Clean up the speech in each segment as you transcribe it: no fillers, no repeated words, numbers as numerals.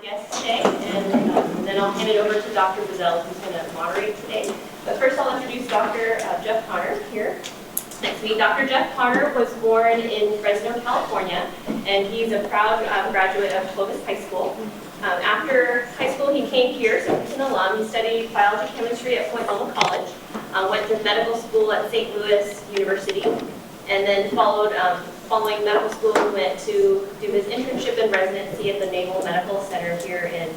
guests today, and then I'll hand it over to Dr. Buzzell, who's going to moderate today. But first I'll introduce Dr. Jeff Connor here. Next to me, Dr. Jeff Connor was born in Fresno, California, and he's a proud graduate of Clovis High School. After high school, he came here, so he's an alum. He studied biology chemistry at Point Loma College, went to medical school at St. Louis University, and then following medical school, he went to do his internship and residency at the Naval Medical Center here in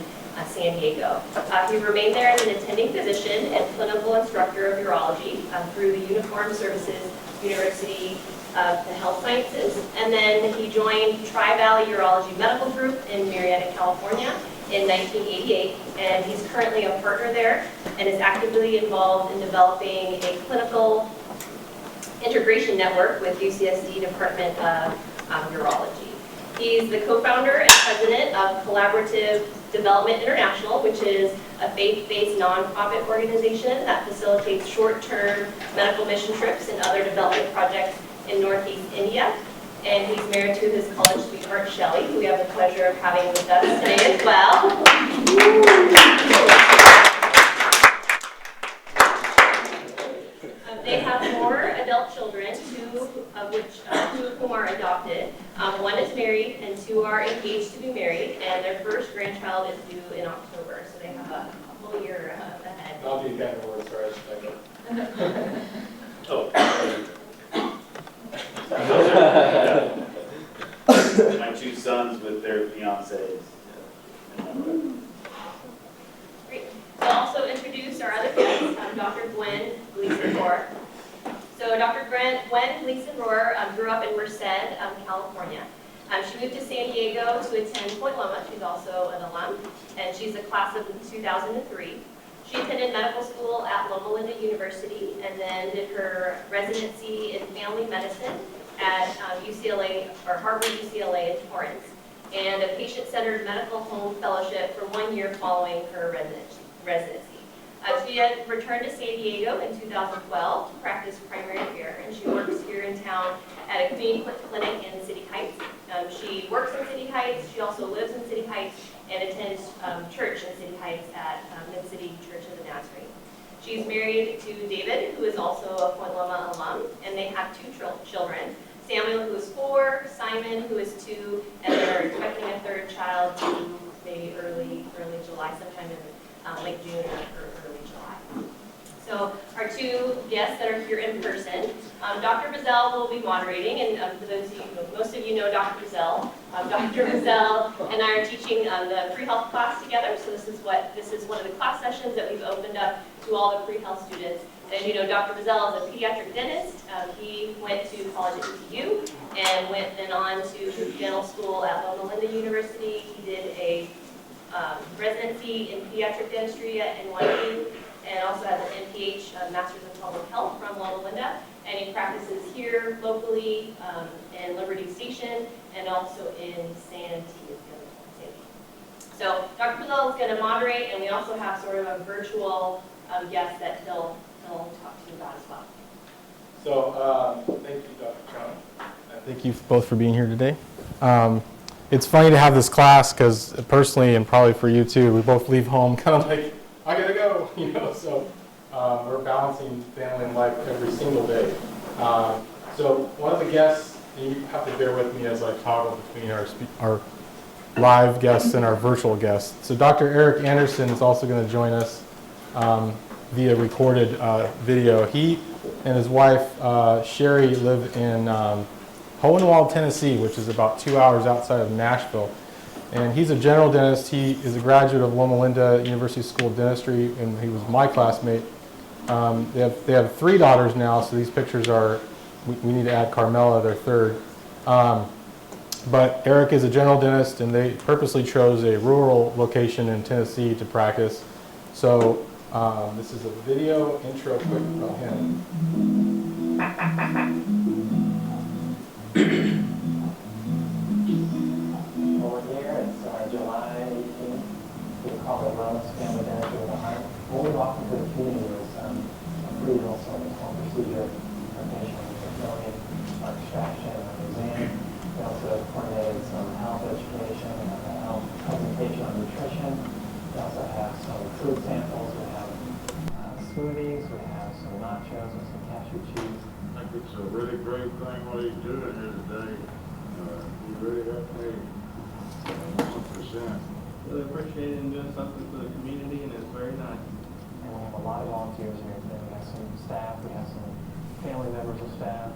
San Diego. He remained there as an attending physician and clinical instructor of urology through the Uniformed Services University of the Health Sciences. And then he joined Tri-Valley Urology Medical Group in Marietta, California in 1988. And he's currently a partner there and is actively involved in developing a clinical integration network with UCSD Department of Urology. He's the co-founder and president of Collaborative Development International, which is a faith-based nonprofit organization that facilitates short-term medical mission trips and other development projects in Northeast India. And he's married to his college sweetheart, Shelley, who we have the pleasure of having with us today as well. They have 4 adult children, 2 of whom are adopted. 1 is married and 2 are engaged to be married, and their first grandchild is due in October, so they have a whole year ahead. I'll be kind of words for us. My 2 sons with their fiancés. Great. I'll also introduce our other guest, Dr. Gwen Gleason-Rohrer. So Dr. Gwen Gleason-Rohrer grew up in Merced, California. She moved to San Diego to attend Point Loma. She's also an alum, and she's a class of 2003. She attended medical school at Loma Linda University and then did her residency in family medicine at UCLA, or Harvard-UCLA in Torrance, and a patient-centered medical home fellowship for 1 year following her residency. She had returned to San Diego in 2012 to practice primary care, and she works here in town at a community clinic in City Heights. She works in City Heights, she also lives in City Heights, and attends church in City Heights at Mid-City Church of the Nazarene. She's married to David, who is also a Point Loma alum, and they have 2 children. Samuel, who is 4, Simon, who is 2, and they're expecting a 3rd child to maybe early July, sometime in late June or early July. So our 2 guests that are here in person, Dr. Buzzell will be moderating, and for those of you, most of you know Dr. Buzzell. Dr. Buzzell and I are teaching the pre-health class together, so this is one of the class sessions that we've opened up to all the pre-health students. As you know, Dr. Buzzell is a pediatric dentist. He went to college at UTU and went then on to dental school at Loma Linda University. He did a residency in pediatric dentistry at NYU and also has an MPH, Master's in Public Health from Loma Linda. And he practices here locally in Liberty Station and also in Santee. So Dr. Buzzell is going to moderate, and we also have sort of a virtual guest that he'll talk to you about as well. So, thank you, Dr. Connor. Thank you both for being here today. It's funny to have this class because personally, and probably for you too, we both leave home kind of like, I gotta go, so we're balancing family and life every single day. So one of the guests, and you have to bear with me as I toggle between our live guests and our virtual guests. So Dr. Erik Andersson is also going to join us via recorded video. He and his wife, Sherry, live in Hohenwald, Tennessee, which is about 2 hours outside of Nashville. And he's a general dentist. He is a graduate of Loma Linda University School of Dentistry, and he was my classmate. They have 3 daughters now, so these pictures are, we need to add Carmela, their 3rd. But Erik is a general dentist, and they purposely chose a rural location in Tennessee to practice. So this is a video intro quick about him. Over here, it's July 18th. We call it Wellness Family Dentistry with a Heart. What we walk into the community is a free little sort of home procedure for patients with million extraction or exam. We also coordinated some health education and health presentation on nutrition. food samples. We have smoothies. We have some nachos and some cashew cheese. I think it's a really great thing what he's doing here today. He really helped me 100%. Really appreciate him doing something for the community, and it's very nice. And we have a lot of volunteers here today. We have some staff. We have some family members of staff.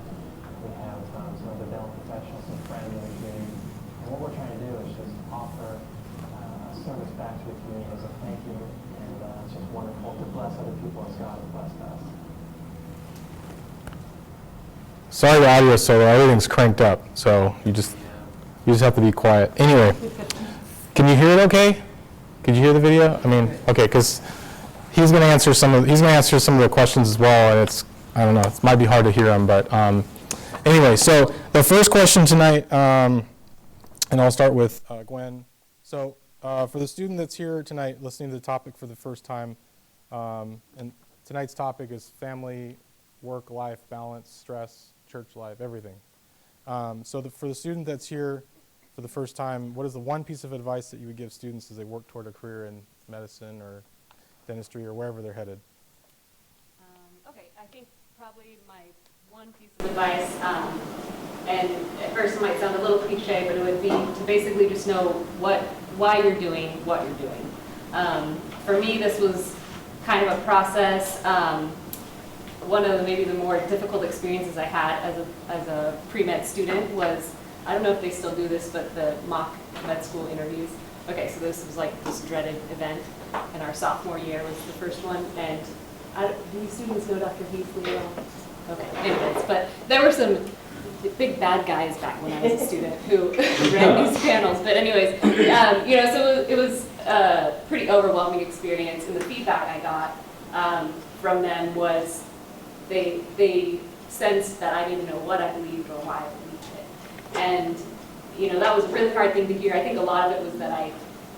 We have some of the dental professionals, some friends in the community. And what we're trying to do is just offer a service back to the community as a thank you. And it's just wonderful to bless other people as God has blessed us. Sorry, the audio solo. Everything's cranked up, so you just have to be quiet. Anyway, can you hear it? Okay? Could you hear the video? I mean, okay, because he's going to answer some of the questions as well, and I don't know, it might be hard to hear him, but anyway. So the first question tonight, and I'll start with Gwen. So for the student that's here tonight, listening to the topic for the first time, and tonight's topic is family, work-life balance, stress, church life, everything. So for the student that's here for the first time, what is the one piece of advice that you would give students as they work toward a career in medicine or dentistry or wherever they're headed? Okay, I think probably my one piece of advice, and at first it might sound a little cliche, but it would be to basically just know why you're doing what you're doing. For me, this was kind of a process. One of maybe the more difficult experiences I had as a pre-med student was, I don't know if they still do this, but the mock med school interviews. Okay, so this was like this dreaded event, and our sophomore year was the first one, and do you students know Dr. Heasley? Okay, anyways, but there were some big bad guys back when I was a student who ran these panels. But anyways, so it was a pretty overwhelming experience, and the feedback I got from them was they sensed that I didn't know what I believed or why I believed it. And, that was a really hard thing to hear. I think a lot of it was that I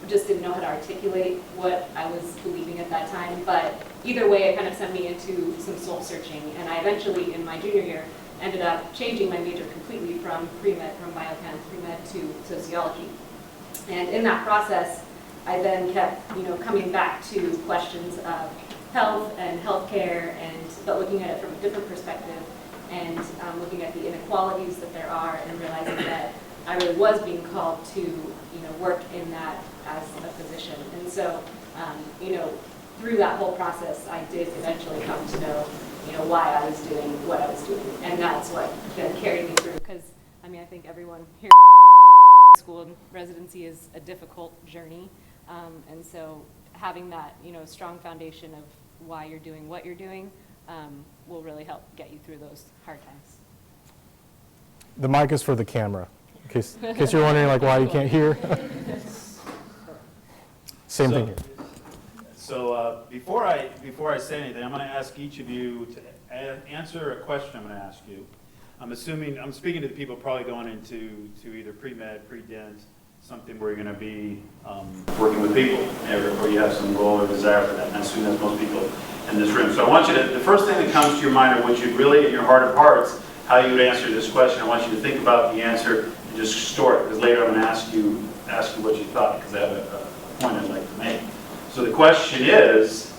just didn't know how to articulate what I was believing at that time. But either way, it kind of sent me into some soul searching. And I eventually, in my junior year, ended up changing my major completely from pre-med, from biochem pre-med to sociology. And in that process, I then kept, coming back to questions of health and healthcare, but looking at it from a different perspective, and looking at the inequalities that there are, and realizing that I really was being called to, work in that as a physician. And so, through that whole process, I did eventually come to know, why I was doing what I was doing, and that's what then carried me through. Because I think everyone here, school and residency is a difficult journey, and so having that, strong foundation of why you're doing what you're doing will really help get you through those hard times. The mic is for the camera, in case you're wondering why you can't hear. Same thing here. So before I say anything, I'm going to ask each of you to answer a question I'm going to ask you. I'm speaking to the people probably going into either pre-med, pre-dent, something where you're going to be working with people, or you have some goal or desire for that. And I assume that's most people in this room. So I want you to, the first thing that comes to your mind, or what you'd really, in your heart of hearts, how you would answer this question. I want you to think about the answer and just store it, because later I'm going to ask you what you thought, because I have a point I'd like to make. So the question is,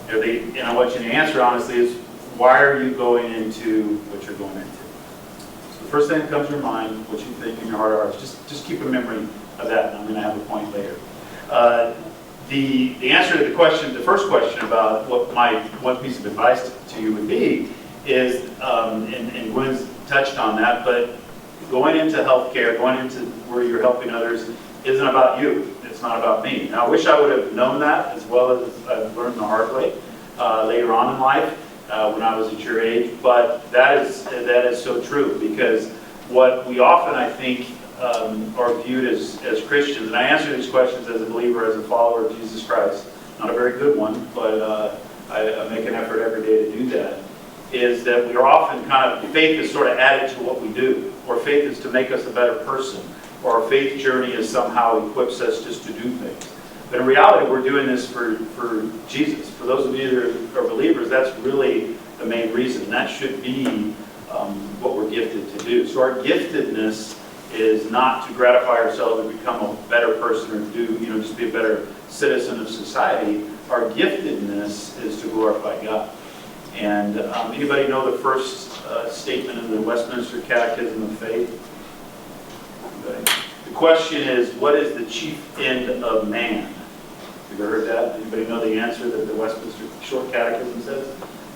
and I want you to answer honestly, is why are you going into what you're going into? So the first thing that comes to your mind, what you think in your heart of hearts, just keep a memory of that, and I'm going to have a point later. The answer to the question, the first question about what my one piece of advice to you would be is, and Gwen's touched on that, but going into healthcare, going into where you're helping others, isn't about you. It's not about me. Now, I wish I would have known that as well as I've learned the hard way later on in life when I was at your age. But that is so true, because what we often, I think, are viewed as Christians, and I answer these questions as a believer, as a follower of Jesus Christ. Not a very good one, but I make an effort every day to do that. Is that we are often faith is sort of added to what we do, or faith is to make us a better person, or our faith journey is somehow equips us just to do things. But in reality, we're doing this for Jesus. For those of you that are believers, that's really the main reason. That should be what we're gifted to do. So our giftedness is not to gratify ourselves and become a better person, or to do, just be a better citizen of society, our giftedness is to glorify God. And anybody know the first statement in the Westminster Catechism of Faith? Anybody? The question is, what is the chief end of man? Have you ever heard that? Anybody know the answer that the Westminster Short Catechism says?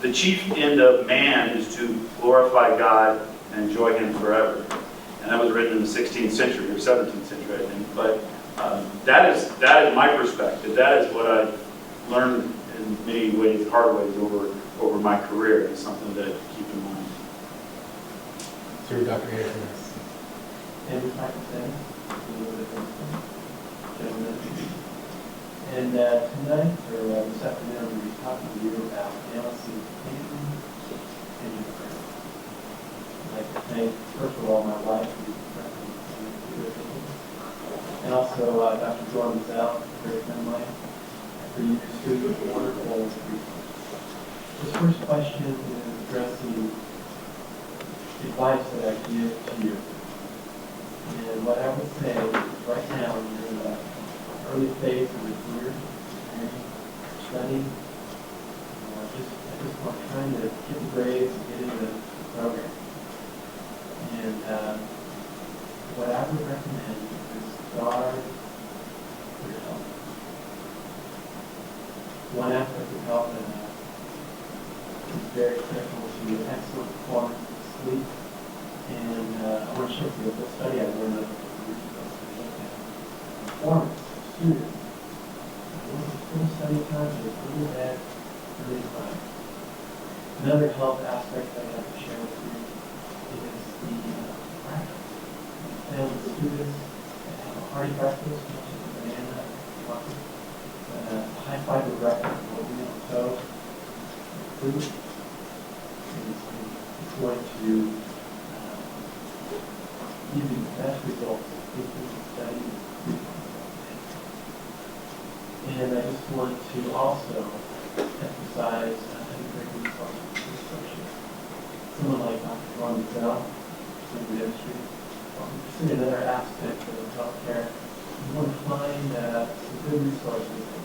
The chief end of man is to glorify God and enjoy Him forever. And that was written in the 16th century or 17th century, I think. But that is my perspective. That is what I've learned in many ways, hard ways, over my career. It's something to keep in mind. Sir, Dr. Erik. And tonight, or this afternoon, we'll be talking to you about balancing family and your friends. I'd like to thank, first of all, my wife, and also Dr. Gwen, very friend of mine, for you two wonderful speakers. This first question is addressing advice that I give to you. And what I would say is right now, you're in the early phase of your career, studying, just want trying to get the grades and get into the program. And what I would recommend is guard your health. One aspect of health that is very critical to excellent performance is sleep. And I want to share with you a study I learned of performance of students. Full study time is really bad, really fine. Another health aspect that I have to share with you is the breakfast. I found the students that have a hearty breakfast, much like a banana, coffee, high fiber breakfast, oatmeal, toast, fruit, it's going to give you the best results of thinking and studying. And I just want to also emphasize great resources. Someone like Dr. Buzzell, in the industry, see another aspect of healthcare. You want to find some good resources that you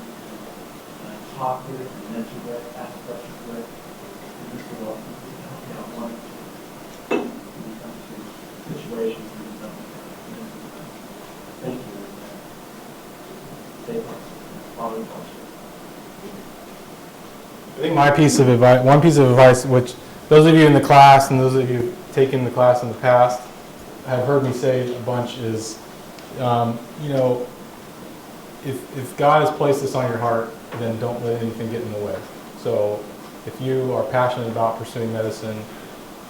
can talk with, and mentor with, ask questions with, and this will help you out one when you come to situations where you don't have. Thank you. Stay positive. I think my piece of advice, one piece of advice, which those of you in the class and those of you who've taken the class in the past have heard me say a bunch is, if God has placed this on your heart, then don't let anything get in the way. So if you are passionate about pursuing medicine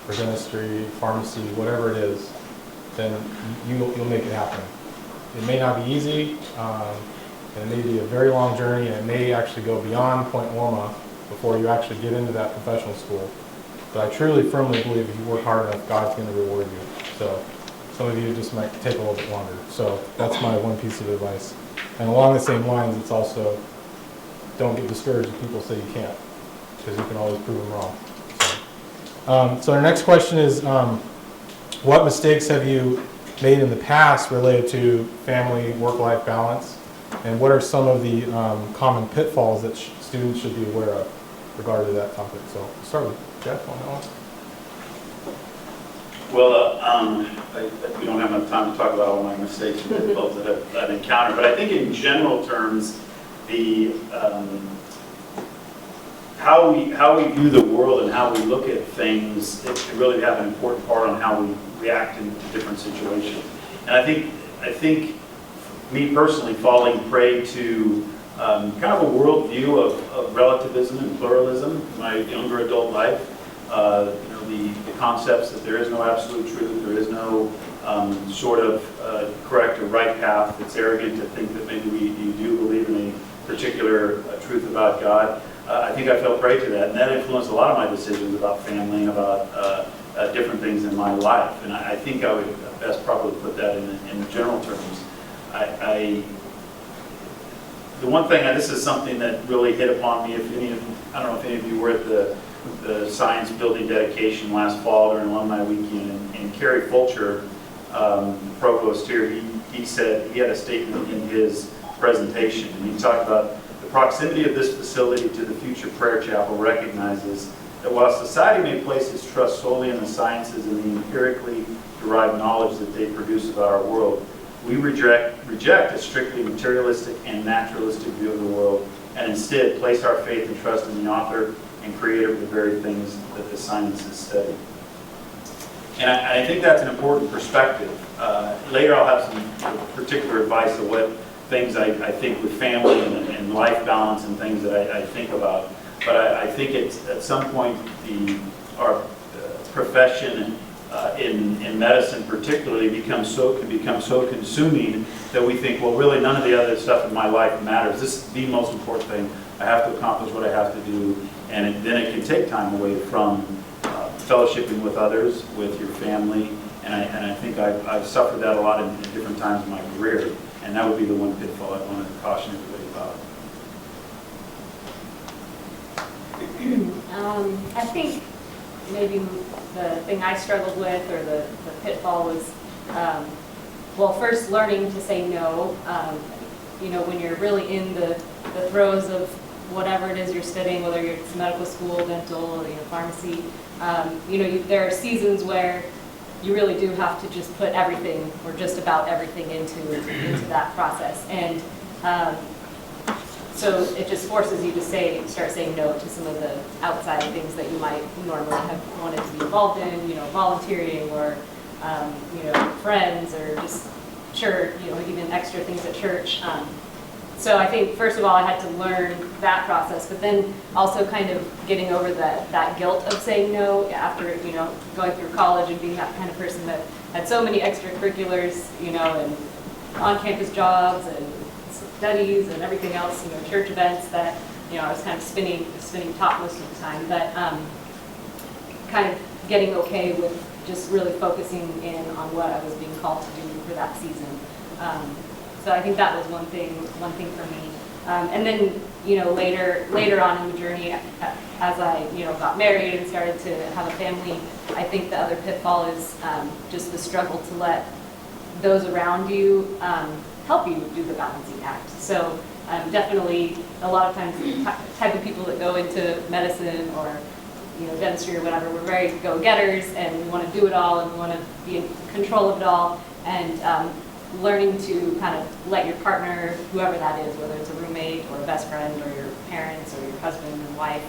or dentistry, pharmacy, whatever it is, then you'll make it happen. It may not be easy. And it may be a very long journey, and it may actually go beyond Point Loma before you actually get into that professional school. But I truly, firmly believe if you work hard enough, God's going to reward you. So some of you just might take a little bit longer. So that's my one piece of advice. And along the same lines, it's also don't get discouraged if people say you can't, because you can always prove them wrong. So our next question is, what mistakes have you made in the past related to family work-life balance? And what are some of the common pitfalls that students should be aware of regarding to that topic? So we'll start with Jeff on that one. Well, we don't have enough time to talk about all my mistakes and pitfalls that I've encountered, but I think in general terms, the how we view the world and how we look at things, it can really have an important part on how we react in different situations. And I think me personally falling prey to kind of a worldview of relativism and pluralism in my younger adult life. The concepts that there is no absolute truth, there is no sort of correct or right path. It's arrogant to think that maybe you do believe in a particular truth about God. I think I fell prey to that, and that influenced a lot of my decisions about family and about different things in my life. And I think I would best probably put that in general terms. The one thing, and this is something that really hit upon me, I don't know if any of you were at the science building dedication last fall during alumni weekend, and Kerry Fulcher, the provost here, he said, he had a statement in his presentation, and he talked about the proximity of this facility to the future prayer chapel recognizes that while society may place its trust solely in the sciences and the empirically derived knowledge that they produce about our world, we reject a strictly materialistic and naturalistic view of the world, and instead place our faith and trust in the author and creator of the very things that the sciences study. And I think that's an important perspective. Later I'll have some particular advice of what things I think with family and life balance and things that I think about. But I think it's at some point our profession in medicine particularly can become so consuming that we think, well, really none of the other stuff in my life matters. This is the most important thing. I have to accomplish what I have to do, and then it can take time away from fellowshipping with others, with your family, and I think I've suffered that a lot in different times in my career, and that would be the one pitfall I want to caution everybody about. I think maybe the thing I struggled with, or the pitfall, was, well, first learning to say no. When you're really in the throes of whatever it is you're studying, whether it's medical school, dental, pharmacy, there are seasons where you really do have to just put everything, or just about everything, into that process. And so it just forces you to start saying no to some of the outside things that you might normally have wanted to be involved in, volunteering, or friends, or just church, even extra things at church. So I think, first of all, I had to learn that process, but then also kind of getting over that guilt of saying no after, going through college and being that kind of person that had so many extracurriculars, and on-campus jobs and studies and everything else, church events, that, I was kind of spinning top most of the time, but kind of getting okay with just really focusing in on what I was being called to do for that season. So I think that was one thing for me. And then, later on in the journey, as I, got married and started to have a family, I think the other pitfall is just the struggle to let those around you help you do the balancing act. So definitely a lot of times the type of people that go into medicine or dentistry or whatever, we're very go-getters, and we want to do it all, and we want to be in control of it all, and learning to kind of let your partner, whoever that is, whether it's a roommate or a best friend or your parents or your husband and wife,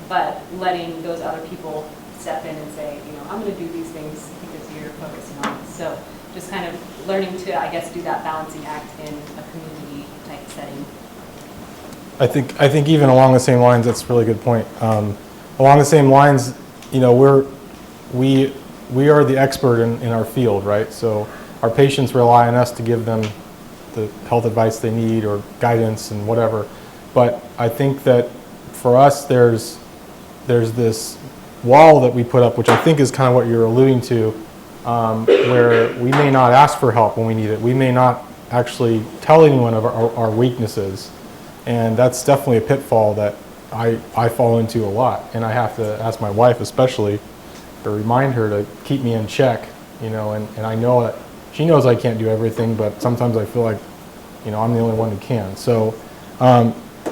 but letting those other people step in and say, I'm going to do these things because you're focusing on this. So just kind of learning to, I guess, do that balancing act in a community type setting. I think even along the same lines, that's a really good point. Along the same lines, we are the expert in our field, right? So our patients rely on us to give them the health advice they need or guidance and whatever. But I think that for us, there's this wall that we put up, which I think is kind of what you're alluding to, where we may not ask for help when we need it. We may not actually tell anyone of our weaknesses. And that's definitely a pitfall that I fall into a lot. And I have to ask my wife especially to remind her to keep me in check, and I know that she knows I can't do everything, but sometimes I feel like, I'm the only one who can. So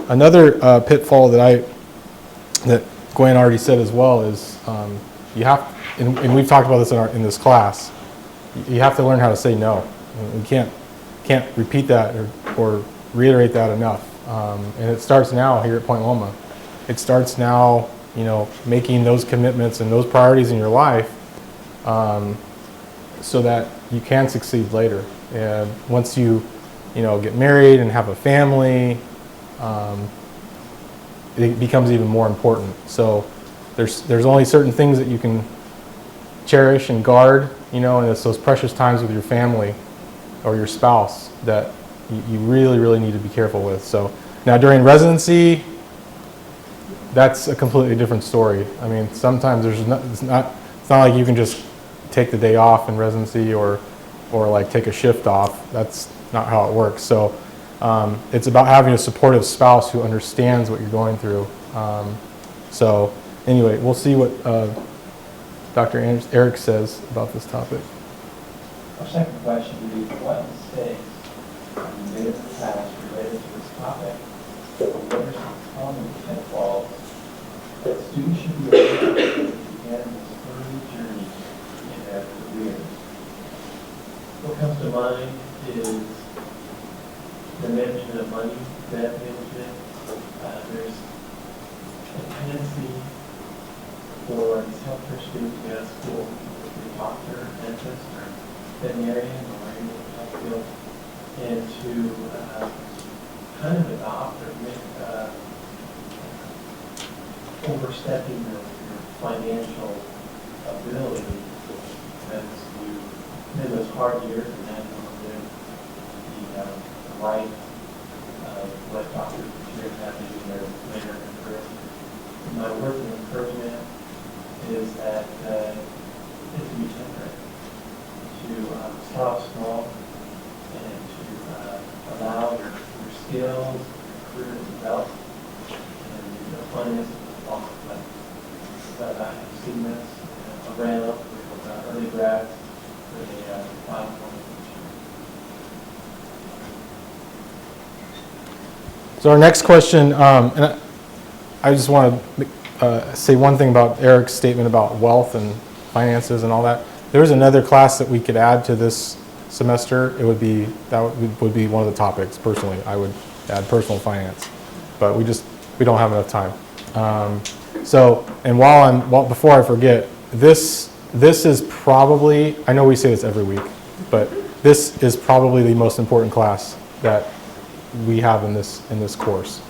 another pitfall that Gwen already said as well is you have, and we've talked about this in this class, you have to learn how to say no. You can't repeat that or reiterate that enough. And it starts now here at Point Loma. It starts now, making those commitments and those priorities in your life so that you can succeed later. And once you, get married and have a family, it becomes even more important. So there's only certain things that you can cherish and guard, and it's those precious times with your family or your spouse that you really, really need to be careful with. So now during residency, that's a completely different story. I mean, sometimes it's not like you can just take the day off in residency or like take a shift off. That's not how it works. So it's about having a supportive spouse who understands what you're going through. So anyway, we'll see what Dr. Erik says about this topic. Our second question would be, what mistakes have you made in the past related to this topic, to mind is the management of money, debt management. There's a tendency for these healthcare students to go to school with a doctor, dentist, or veterinarian, or any health field, and to kind of adopt or overstepping your financial ability as you live those hard years and then live the life of what doctors should have in their later in their career. My word of encouragement is that it can be temporary. To start off small and to allow your skills, your career to develop, and your finances to follow. But I have seen this around with early grads where they file for So our next question, and I just want to say one thing about Eric's statement about wealth and finances and all that. There's another class that we could add to this semester. It would be would be one of the topics. Personally, I would add personal finance, but we don't have enough time. So, and before I forget, this is probably, I know we say this every week, but this is probably the most important class that we have in this course.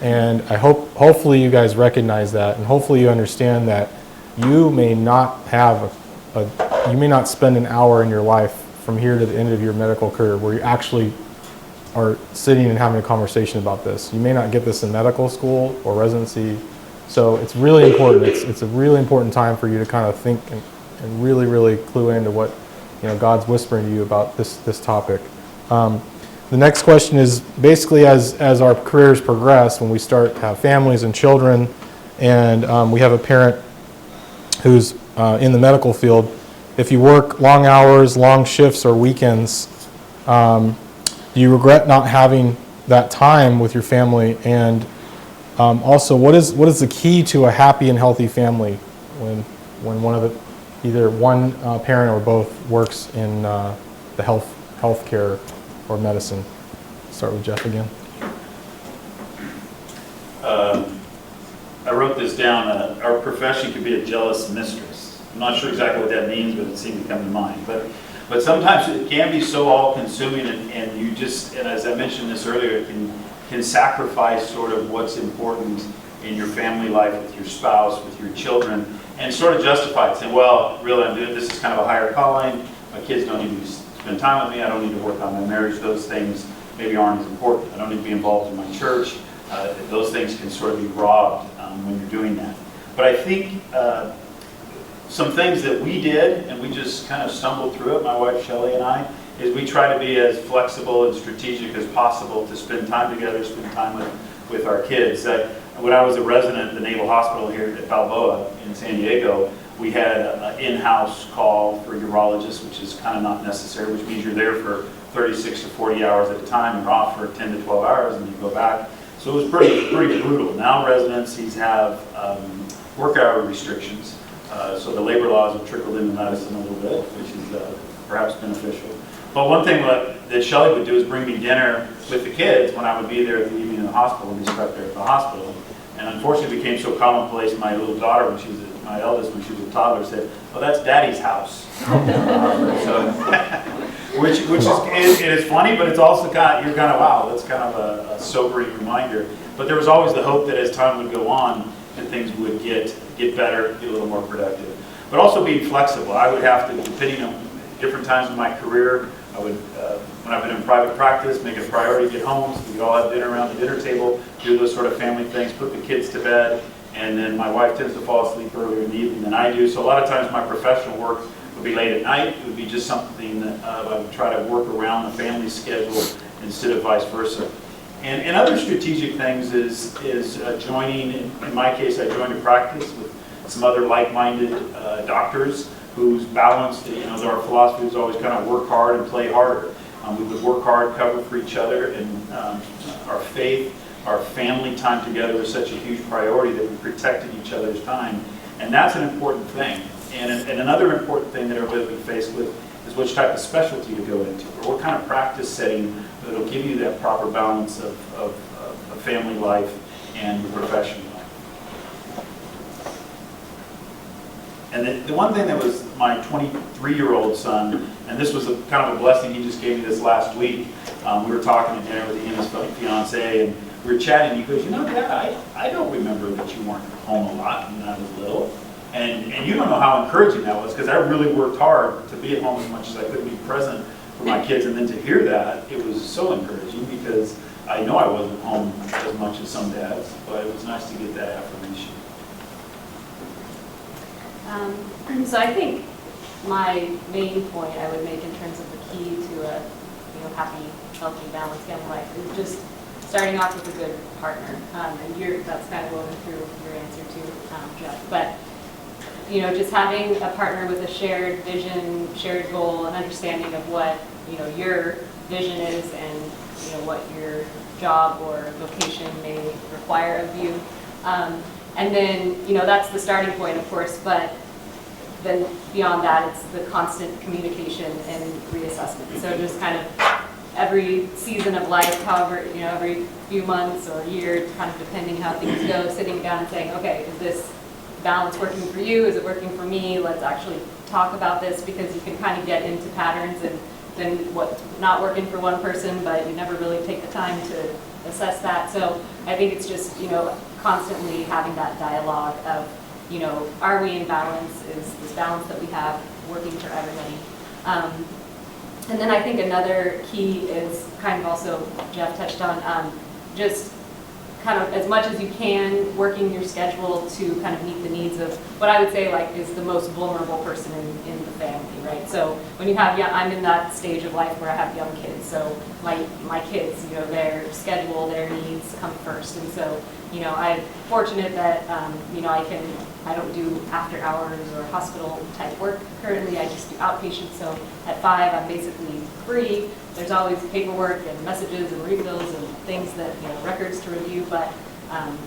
And I hopefully you guys recognize that, and hopefully you understand that you may not you may not spend an hour in your life from here to the end of your medical career where you actually are sitting and having a conversation about this. You may not get this in medical school or residency. So it's really important. It's a really important time for you to kind of think and really, really clue into what God's whispering to you about this topic. The next question is basically as our careers progress, when we start to have families and children, and we have a parent who's in the medical field, if you work long hours, long shifts, or weekends, do you regret not having that time with your family? And also, what is the key to a happy and healthy family when either one parent or both works in the healthcare or medicine? Start with Jeff again. I wrote this down. Our profession could be a jealous mistress. I'm not sure exactly what that means, but it seemed to come to mind. But sometimes it can be so all-consuming, and you just, and as I mentioned this earlier, it can sacrifice sort of what's important in your family life with your spouse, with your children, and sort of justify it, saying, well, really, I'm doing this is kind of a higher calling. My kids don't need to spend time with me. I don't need to work on my marriage. Those things maybe aren't as important. I don't need to be involved in my church. Those things can sort of be robbed when you're doing that. But I think some things that we did, and we just kind of stumbled through it, my wife Shelley and I, is we try to be as flexible and strategic as possible to spend time together, spend time with our kids. When I was a resident at the Naval Hospital here at Balboa in San Diego, we had an in-house call for urologists, which is kind of not necessary, which means you're there for 36 to 40 hours at a time. You're off for 10 to 12 hours, and you go back. So it was pretty brutal. Now residencies have work hour restrictions, so the labor laws have trickled into medicine a little bit, which is perhaps beneficial. But one thing that Shelley would do is bring me dinner with the kids when I would be there at the evening in the hospital, and we slept there at the hospital. And unfortunately, it became so commonplace. My little daughter, my eldest, when she was a toddler, said, "Well, that's Daddy's house." Which is funny, but it's also you're kind of, wow, that's kind of a sobering reminder. But there was always the hope that as time would go on, and things would get better, get a little more productive. But also being flexible. I would have to, depending on different times in my career, I would, when I've been in private practice, make it a priority to get home, so we could all have dinner around the dinner table, do those sort of family things, put the kids to bed, and then my wife tends to fall asleep earlier in the evening than I do. So a lot of times my professional work would be late at night. It would be just something that I would try to work around the family schedule instead of vice versa. And other strategic things is joining, in my case, I joined a practice with some other like-minded doctors whose balance, our philosophy was always kind of work hard and play harder. We would work hard, cover for each other, and our faith, our family time together was such a huge priority that we protected each other's time. And that's an important thing. And another important thing that everybody will be faced with is which type of specialty to go into, or what kind of practice setting that will give you that proper balance of family life and professional life. And the one thing that was my 23-year-old son, and this was kind of a blessing, he just gave me this last week. We were talking at dinner with he and his fiance, and we were chatting. He goes, Dad, I don't remember that you weren't home a lot when I was little. And you don't know how encouraging that was, because I really worked hard to be at home as much as I could, be present for my kids. And then to hear that, it was so encouraging, because I know I wasn't home as much as some dads, but it was nice to get that affirmation. So I think my main point I would make in terms of the key to a happy, healthy, balanced family life is just starting off with a good partner. And that's kind of woven through your answer too, Jeff. But just having a partner with a shared vision, shared goal, and understanding of what your vision is and what your job or vocation may require of you. And then, that's the starting point, of course, but then beyond that, it's the constant communication and reassessment. So just kind of every season of life, however, every few months or year, kind of depending how things go, sitting down and saying, okay, is this balance working for you? Is it working for me? Let's actually talk about this, because you can kind of get into patterns and then what's not working for one person, but you never really take the time to assess that. So I think it's just, constantly having that dialogue of, are we in balance? Is this balance that we have working for everybody? And then I think another key is kind of also, Jeff touched on, just kind of as much as you can, working your schedule to kind of meet the needs of what I would say is the most vulnerable person in the family, right? So when you have I'm in that stage of life where I have young kids, so my kids, their schedule, their needs come first, and so I'm fortunate that I don't do after hours or hospital type work currently. I just do outpatient. So at 5, I'm basically free. There's always paperwork and messages and refills and things that, records to review. But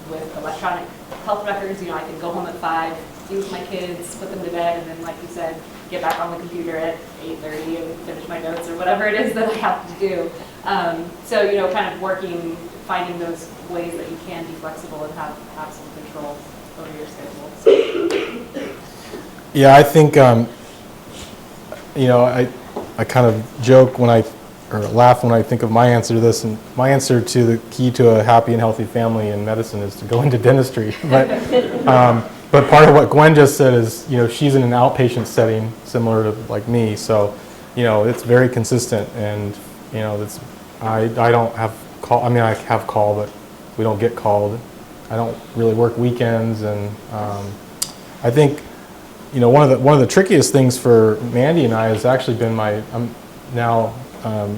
with electronic health records, I can go home at 5, be with my kids, put them to bed, and then, like you said, get back on the computer at 8:30 and finish my notes or whatever it is that I have to do. So, kind of finding those ways that you can be flexible and have some control over your schedule. Yeah, I think, I kind of joke or laugh when I think of my answer to this, and my answer to the key to a happy and healthy family in medicine is to go into dentistry. But part of what Gwen just said is, she's in an outpatient setting similar to like me, so, it's very consistent, and, I don't have call. I mean, I have call, but we don't get called. I don't really work weekends, and I think, one of the trickiest things for Mandy and I has actually been I'm now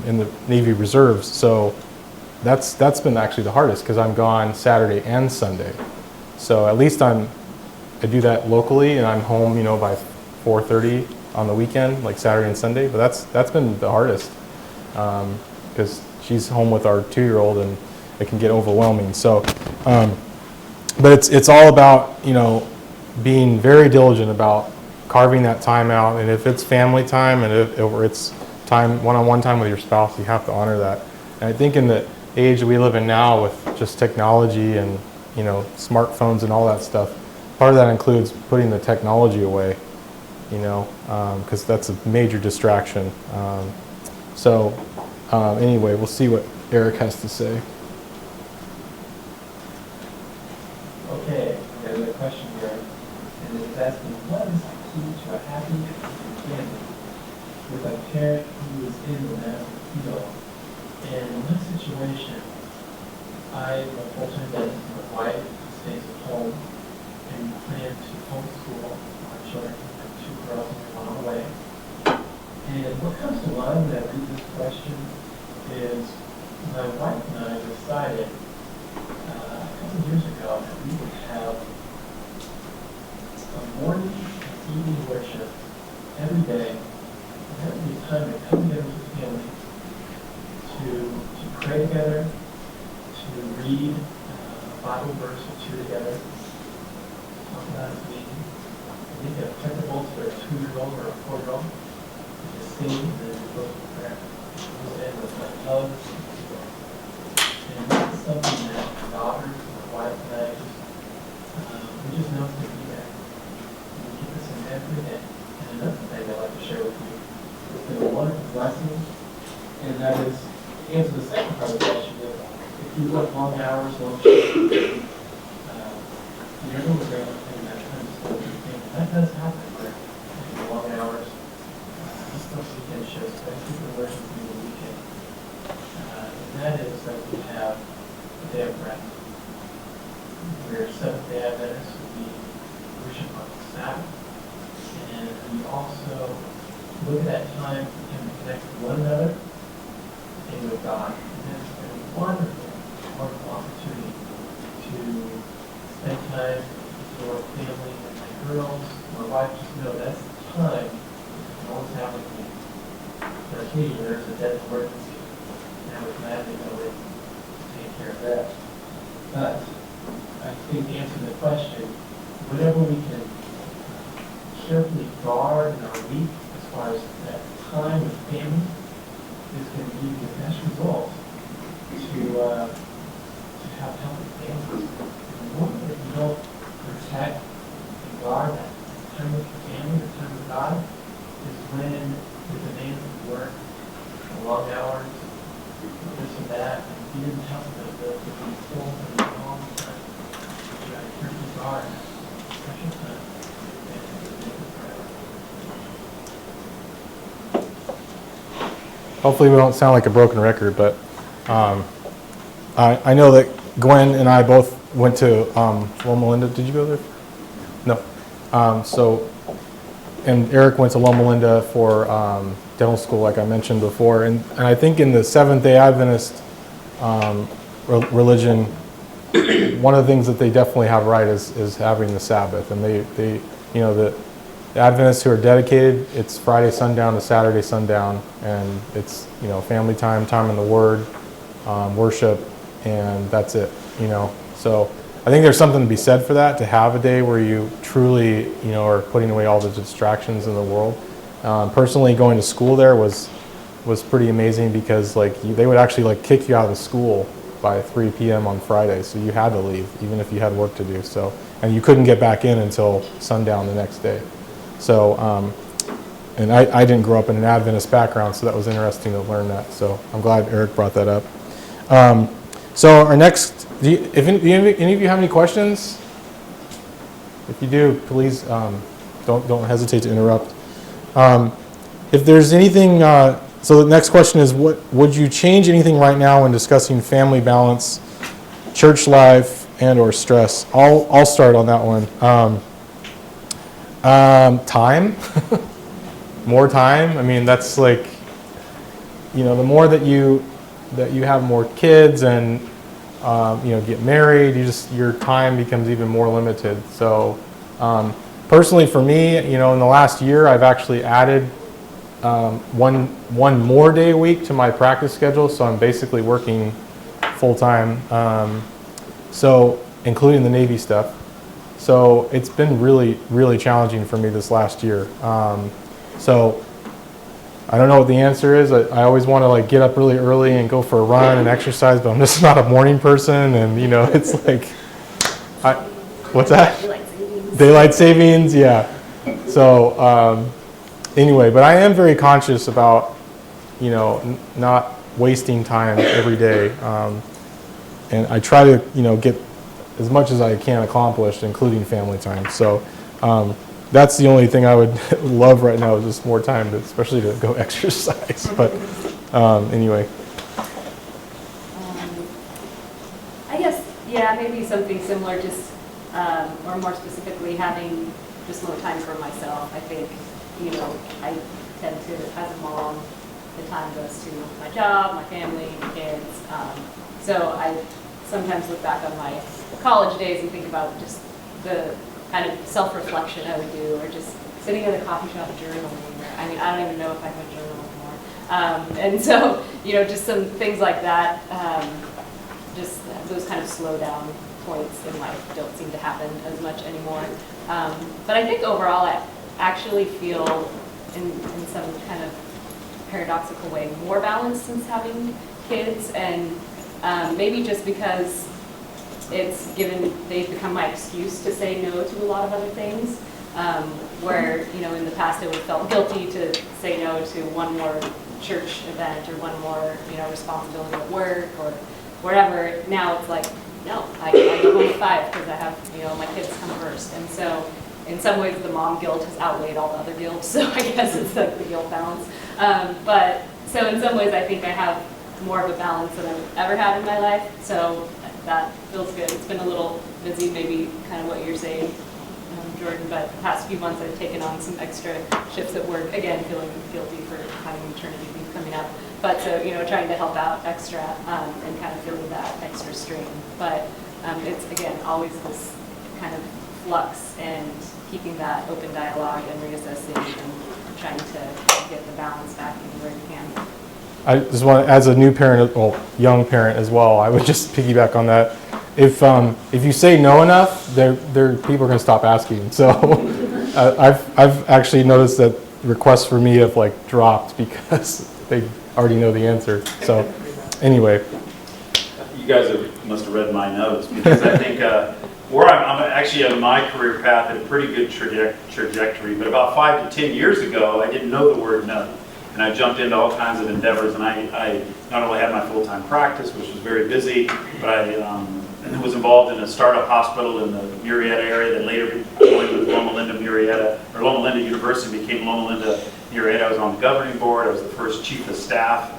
in the Navy Reserves, so that's been actually the hardest, because I'm gone Saturday and Sunday. So at least I do that locally, and I'm home, by 4:30 on the weekend, like Saturday and Sunday. But that's been the hardest, because she's home with our 2-year-old, and it can get overwhelming. So, but it's all about, being very diligent about carving that time out. And if it's family time, and or it's time, one-on-one time with your spouse, you have to honor that. And I think in the age we live in now, with just technology and, smartphones and all that stuff, part of that includes putting the technology away, because that's a major distraction. Anyway, we'll see what Erik has to say. Okay, there's a question here, and it's asking, what is the key to a happy family with a parent who is in the medical field? And in this situation, I'm a full-time dentist, my wife stays at home, and we plan to homeschool our children. I have 2 girls and 1 on the way. And what comes to mind when I read this question is my wife and I decided a couple years ago that we would have a morning and evening worship every day. And that would be a time to come together as a family, to pray together, to read a Bible verse or 2 together, talk about his meaning. I think a principle to a 2-year-old or a 4-year-old. just sing and then close with prayer. We'll end with my hugs. And that's something that my daughter, my wife, and I we just know to be there. We keep this in every day. And another thing I'd like to share with you has been a wonderful blessing, and that is to answer the second part of the question. If you work long hours, long shifts, you're going to bring everything that time to spend with your family. That does happen there. Long hours, just those weekend shifts, but I think we're working through the weekend. And that is that we have a day of rest. We're Seventh-day Adventists, we worship on the Sabbath. And we also look at that time and connect with one another and with God. And it's been a wonderful, wonderful opportunity to spend time with your family and my girls. My wife just know that's the time that can always happen to me. For occasion, there's a death emergency, and I would gladly go in to take care of that. But I think to answer the question, whatever we can carefully guard in our week as far as that time with family is going to give you the best result to have healthy families. And the more that you don't protect and guard that time with your family, the time with God, is when the demands of work, the long hours, this and that, and you didn't have the full and the long time. You got to carefully guard that special time and make it priority. Hopefully we don't sound like a broken record, but I know that Gwen and I both went to Loma Linda. Did you go there? No. And Erik went to Loma Linda for dental school, like I mentioned before. And I think in the Seventh-day Adventist religion, one of the things that they definitely have right is having the Sabbath. And they you know, the Adventists who are dedicated, it's Friday sundown to Saturday sundown, and it's, you know, family time, time in the Word, worship, and that's it, you know. So I think there's something to be said for that, to have a day where you truly, you know, are putting away all the distractions in the world. Personally, going to school there was pretty amazing, because like they would actually like kick you out of the school by 3 p.m. on Friday, so you had to leave even if you had work to do. So, and you couldn't get back in until sundown the next day. So, and I didn't grow up in an Adventist background, so that was interesting to learn that. So I'm glad Erik brought that up. So our next, do any of you have any questions? If you do, please don't hesitate to interrupt. If there's anything, so the next question is, what would you change anything right now when discussing family balance, church life, and or stress? I'll start on that one. Time, more time. I mean, that's like, you know, the more that you have more kids and you know, get married, your time becomes even more limited. So personally for me, you know, in the last year, I've actually added one more day a week to my practice schedule. So I'm basically working full time. So including the Navy stuff. So it's been really, really challenging for me this last year. So I don't know what the answer is. I always want to like get up really early and go for a run and exercise, but I'm just not a morning person. And you know, it's like, what's that? Daylight savings. Daylight savings, yeah. So anyway, but I am very conscious about, you know, not wasting time every day. And I try to, you know, get as much as I can accomplished, including family time. So that's the only thing I would love right now, is just more time, especially to go exercise. But anyway. I guess, yeah, maybe something similar, just, or more specifically, having just more time for myself. I think, you know, I tend to, as a mom, the time goes to my job, my family, my kids. So I sometimes look back on my college days and think about just the kind of self-reflection I would do, or just sitting in a coffee shop journaling. Or, I mean, I don't even know if I can journal anymore. And so, you know, just some things like that, just those kind of slow down points in life don't seem to happen as much anymore. But I think overall I actually feel in some kind of paradoxical way, more balance since having kids, and maybe just because they've become my excuse to say no to a lot of other things, where, in the past I would have felt guilty to say no to one more church event or one more, responsibility at work or whatever. Now it's like, no, I go home at 5 because I have, my kids come first. And so in some ways the mom guilt has outweighed all the other guilt, so I guess it's like the guilt balance. But so in some ways I think I have more of a balance than I've ever had in my life, so that feels good. It's been a little busy, maybe kind of what you're saying, Jordan, but the past few months I've taken on some extra shifts at work, again, feeling guilty for having maternity leave coming up. But so, trying to help out extra and kind of feeling that extra strain. But it's, again, always this kind of flux and keeping that open dialogue and reassessing and trying to get the balance back anywhere you can. I just want, as a new parent, well, young parent as well, I would just piggyback on that. If you say no enough, people are going to stop asking. So I've actually noticed that requests for me have like dropped because they already know the answer. So anyway, You guys must have read my notes, because I think where I'm actually on my career path at a pretty good trajectory. But about 5 to 10 years ago, I didn't know the word no. And I jumped into all kinds of endeavors, and I not only had my full-time practice, which was very busy, but I was involved in a startup hospital in the Murrieta area that later joined with Loma Linda Murrieta, or Loma Linda University became Loma Linda Murrieta. I was on the governing board. I was the first chief of staff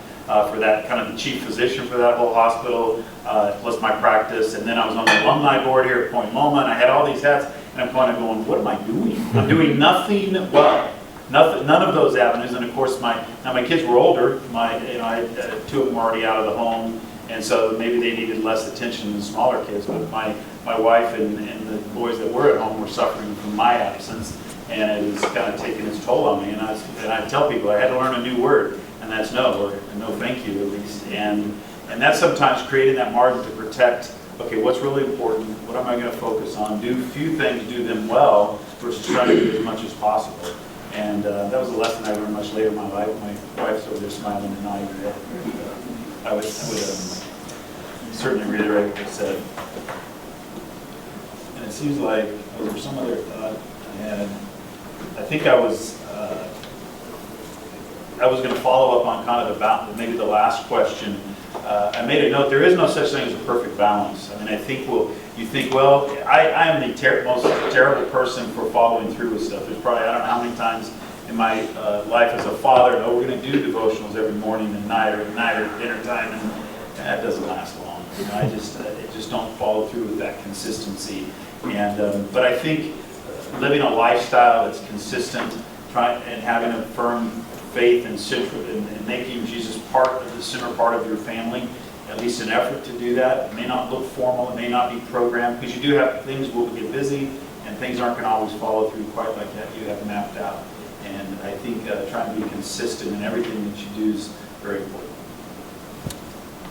for that, kind of the chief physician for that whole hospital, plus my practice. And then I was on the alumni board here at Point Loma, and I had all these hats, and I'm kind of going, what am I doing? I'm doing nothing well. None of those avenues, and of course my kids were older. I had 2 of them were already out of the home, and so maybe they needed less attention than smaller kids. But my wife and the boys that were at home were suffering from my absence, and it was kind of taking its toll on me. And I tell people I had to learn a new word, and that's no, or no thank you at least. And that's sometimes creating that margin to protect. Okay, what's really important? What am I going to focus on? Do few things, do them well, versus trying to do as much as possible. And that was a lesson I learned much later in my life. My wife's over there smiling and nodding her head. I would certainly reiterate what I said. And it seems like, was there some other thought I had? I think I was going to follow up on kind of maybe the last question. I made a note, there is no such thing as a perfect balance. I mean, I think you think, well, I am the most terrible person for following through with stuff. There's probably, I don't know how many times in my life as a father, we're going to do devotionals every morning and night or dinner time, and that doesn't last long. I just don't follow through with that consistency. And but I think living a lifestyle that's consistent, and having a firm faith and making Jesus part of the center part of your family, at least an effort to do that. It may not look formal, it may not be programmed, because you do have things will get busy, and things aren't going to always follow through quite like that you have mapped out. And I think trying to be consistent in everything that you do is very important.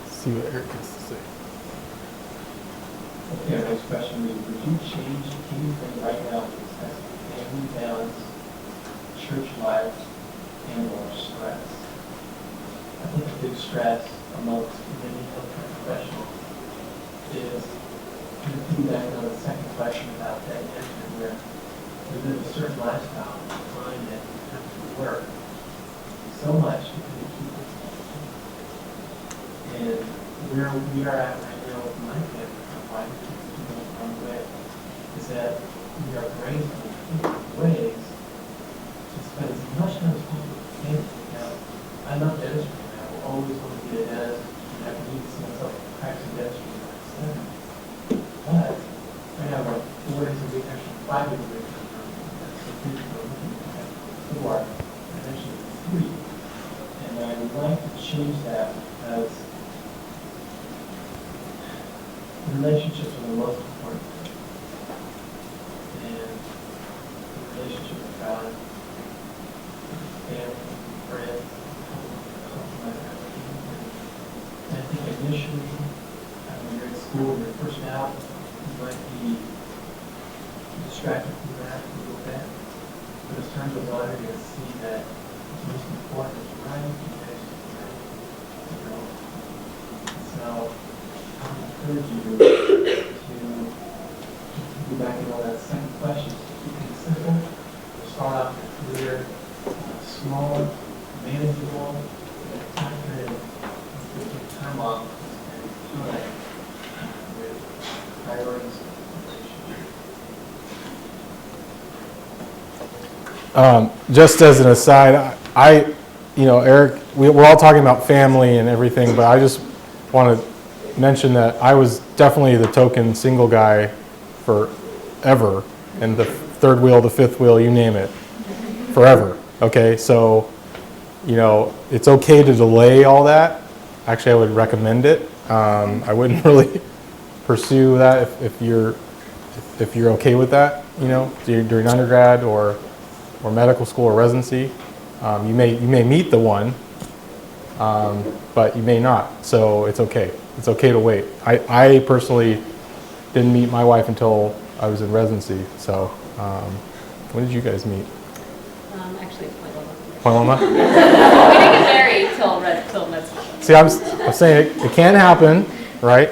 See what Erik has to say. Okay, our next question is, would you change anything right now to assess family balance, church life, and/or stress? I think a big stress amongst many healthcare professionals is the feedback on the second question about that answer, where within a certain lifestyle, you find that you have to work so much to keep it. And where we are at right now with my family, my wife and Gwen, is that we are grateful in ways to spend as much time as possible with family. Now, I love dentistry. I will always want to be a dentist. I can need to see myself practicing dentistry at 7. But right now we're 4 days a week, actually 5 days a week. That's so good. We're looking at 4, and eventually 3. And I would like to change that because relationships are the most important thing. And the relationship with God, family, friends, something like that. And I think initially, when you're in school and you're first out, you might be distracted from that a little bit. But as time goes on, you're going to see that the most important is right connection, so I would encourage you to go back and all that second question. Keep things simple. Start off with clear, small, manageable, time period. Take time off and do that with priorities. Just as an aside, Eric, we're all talking about family and everything, but I just want to mention that I was definitely the token single guy forever, and the third wheel, the fifth wheel, you name it, forever. Okay, so it's okay to delay all that. Actually, I would recommend it. I wouldn't really pursue that if you're okay with that. During undergrad or medical school or residency, you may meet the one, but you may not. So it's okay. It's okay to wait. I personally didn't meet my wife until I was in residency. So when did you guys meet? Actually, Point Loma. we didn't get married till med school. See, I'm saying it can happen, right?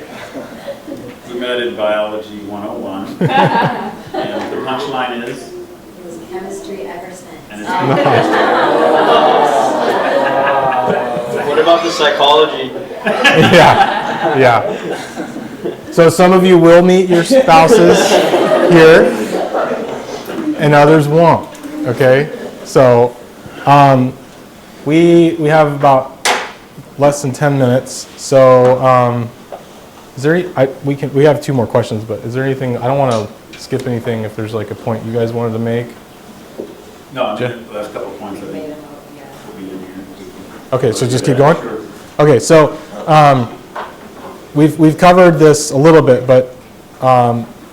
We met in biology 101, and the punchline is? It was chemistry ever since. And it's What about the psychology? Yeah. So some of you will meet your spouses here, and others won't. Okay. So we have about less than 10 minutes. So is there we have 2 more questions, but is there anything? I don't want to skip anything. If there's like a point you guys wanted to make. No, the last couple of points I think will be in here. Okay, so just keep going? Sure. Okay, so we've covered this a little bit, but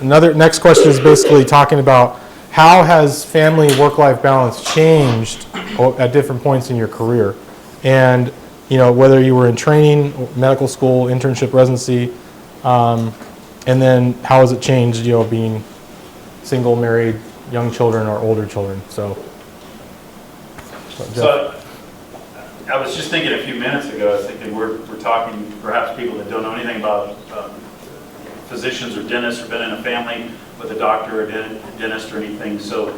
next question is basically talking about how has family work-life balance changed at different points in your career, and whether you were in training, medical school, internship, residency, and then how has it changed, being single, married, young children, or older children? So I was just thinking a few minutes ago, I was thinking we're talking perhaps people that don't know anything about physicians or dentists or been in a family with a doctor or dentist or anything. So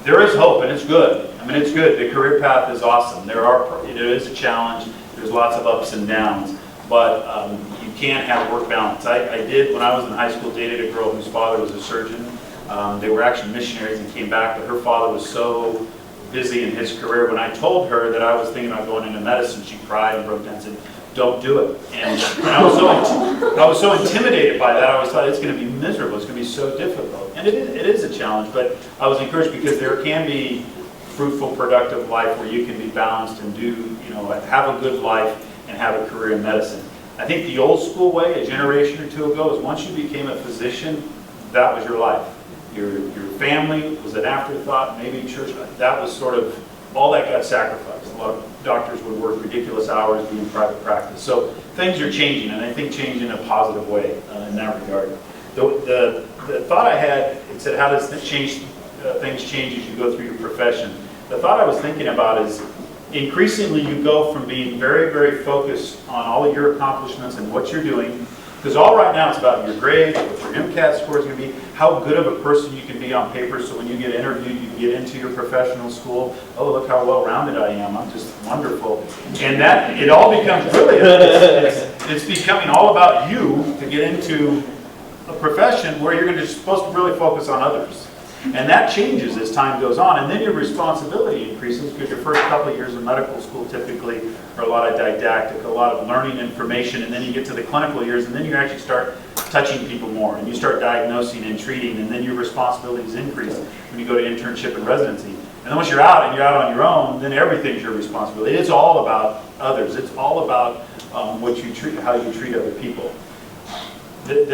there is hope, and it's good. I mean, it's good. The career path is awesome. It is a challenge. There's lots of ups and downs, but you can't have work balance. I did, when I was in high school, dated a girl whose father was a surgeon. They were actually missionaries and came back, but her father was so busy in his career. When I told her that I was thinking about going into medicine, she cried and broke down and said, "Don't do it." And I was so intimidated by that. I always thought it's going to be miserable. It's going to be so difficult. And it is a challenge, but I was encouraged because there can be fruitful, productive life where you can be balanced and have a good life and have a career in medicine. I think the old school way, a generation or 2 ago, is once you became a physician, that was your life. Your family was an afterthought, maybe church. That was sort of, all that got sacrificed. A lot of doctors would work ridiculous hours doing private practice. So things are changing, and I think changing in a positive way in that regard. The thought I had, it said, how does things change as you go through your profession? The thought I was thinking about is, increasingly you go from being very, very focused on all of your accomplishments and what you're doing, because all right now it's about your grades, what your MCAT score is going to be, how good of a person you can be on paper, so when you get interviewed, you get into your professional school, oh, look how well-rounded I am, I'm just wonderful. And that, it all becomes really, it's becoming all about you to get into a profession where you're supposed to really focus on others. And that changes as time goes on, and then your responsibility increases, because your first couple of years of medical school typically are a lot of didactic, a lot of learning information, and then you get to the clinical years, and then you actually start touching people more, and you start diagnosing and treating, and then your responsibilities increase when you go to internship and residency. And then once you're out, and you're out on your own, then everything's your responsibility. It's all about others. It's all about what you treat, how you treat other people. The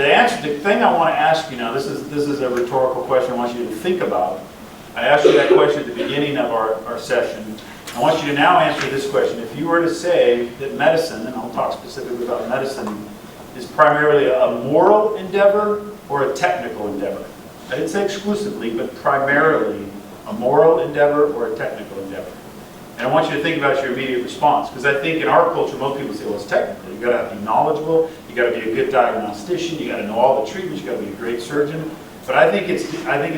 thing I want to ask you now, this is a rhetorical question I want you to think about. I asked you that question at the beginning of our session. I want you to now answer this question. If you were to say that medicine, and I'll talk specifically about medicine, is primarily a moral endeavor or a technical endeavor? I didn't say exclusively, but primarily a moral endeavor or a technical endeavor? And I want you to think about your immediate response, because I think in our culture, most people say, well, it's technical. You got to be knowledgeable, you got to be a good diagnostician, you got to know all the treatments, you got to be a great surgeon. But I think it's